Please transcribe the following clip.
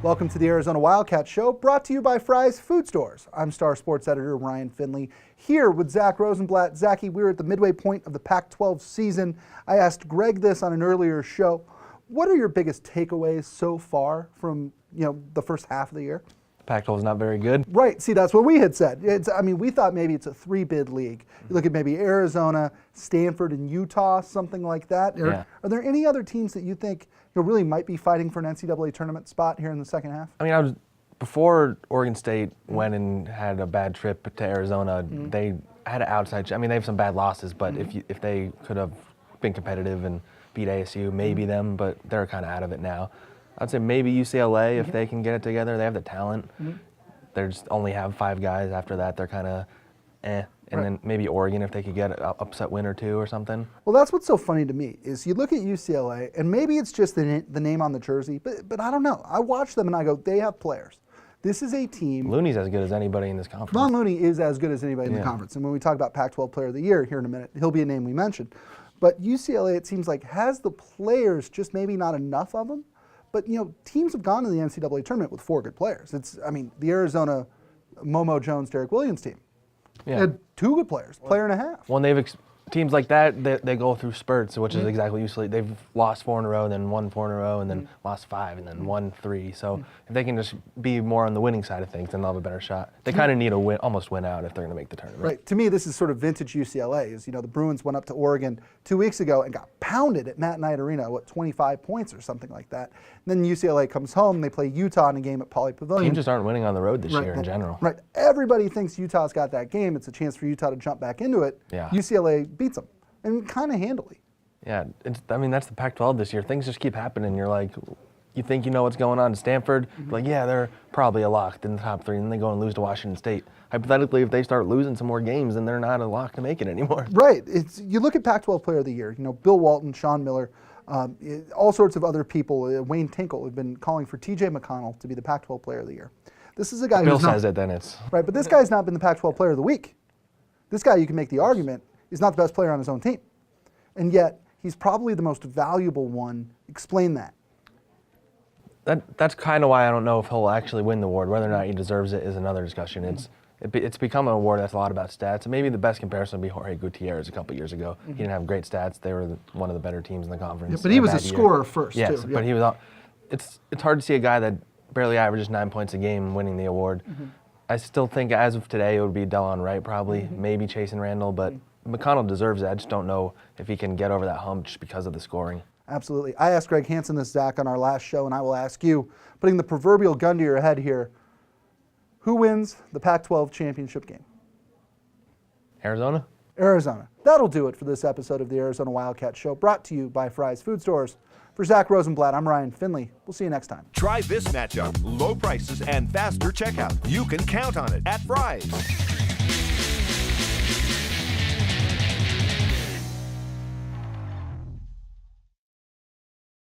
Welcome to the Arizona Wildcat Show, brought to you by Fry's Food Stores. I'm Star Sports Editor Ryan Finley, here with Zack Rosenblatt. Zachy, we're at the midway point of the Pac-12 season. I asked Greg this on an earlier show. What are your biggest takeaways so far from the first half of the year? Pac-12 is not very good. Right. See, that's what we had said. We thought maybe it's a three-bid league. You look at maybe Arizona, Stanford, and Utah, something like that. Are there any other teams that you think really might be fighting for an NCAA tournament spot here in the second half? I mean, before Oregon State went and had a bad trip to Arizona, they had an outside. I mean, they have some bad losses, but if they could have been competitive and beat ASU, maybe them, but they're kind of out of it now. I'd say maybe UCLA, if they can get it together. They have the talent. They just only have 5 guys. After that, they're kind of eh. And then maybe Oregon, if they could get an upset win or two or something. Well, that's what's so funny to me is you look at UCLA, and maybe it's just the name on the jersey, but I don't know. I watch them and I go, they have players. This is a team. Looney's as good as anybody in this conference. Ron Looney is as good as anybody in the conference. And when we talk about Pac-12 Player of the Year here in a minute, he'll be a name we mentioned. But UCLA, it seems like, has the players, just maybe not enough of them. But, teams have gone to the NCAA tournament with 4 good players. The Arizona Momo Jones, Derek Williams team had 2 good players, player and a half. When teams like that, they go through spurts, which is exactly usually they've lost 4 in a row, then won 4 in a row, and then lost 5, and then won 3. So if they can just be more on the winning side of things, then they'll have a better shot. They kind of need to almost win out if they're going to make the tournament. Right. To me, this is sort of vintage UCLA. The Bruins went up to Oregon 2 weeks ago and got pounded at Matt Knight Arena, 25 points or something like that. And then UCLA comes home, they play Utah in a game at Pauley Pavilion. Teams just aren't winning on the road this year in general. Right. Everybody thinks Utah's got that game. It's a chance for Utah to jump back into it. Yeah. UCLA beats them, and kind of handily. Yeah, that's the Pac-12 this year. Things just keep happening. You're like, you think you know what's going on in Stanford. Like, yeah, they're probably a lock in the top 3, and then they go and lose to Washington State. Hypothetically, if they start losing some more games, then they're not a lock to make it anymore. Right. You look at Pac-12 Player of the Year. Bill Walton, Sean Miller, all sorts of other people. Wayne Tinkle have been calling for T.J. McConnell to be the Pac-12 Player of the Year. This is a guy Bill says it, then it's right. But this guy's not been the Pac-12 Player of the Week. This guy, you can make the argument, is not the best player on his own team, and yet he's probably the most valuable one. Explain that. That's kind of why I don't know if he'll actually win the award. Whether or not he deserves it is another discussion. It's become an award that's a lot about stats. And maybe the best comparison would be Jorge Gutierrez a couple years ago. He didn't have great stats. They were one of the better teams in the conference. Yeah, but he was a scorer first, yes, too. But he was. It's hard to see a guy that barely averages 9 points a game winning the award. I still think as of today it would be Delon Wright probably, maybe Chase and Randall, but McConnell deserves it. I just don't know if he can get over that hump just because of the scoring. Absolutely. I asked Greg Hansen this, Zach, on our last show, and I will ask you, putting the proverbial gun to your head here, who wins the Pac-12 championship game? Arizona? Arizona. That'll do it for this episode of the Arizona Wildcat Show, brought to you by Fry's Food Stores. For Zack Rosenblatt, I'm Ryan Finley. We'll see you next time. Try this matchup. Low prices and faster checkout. You can count on it at Fry's.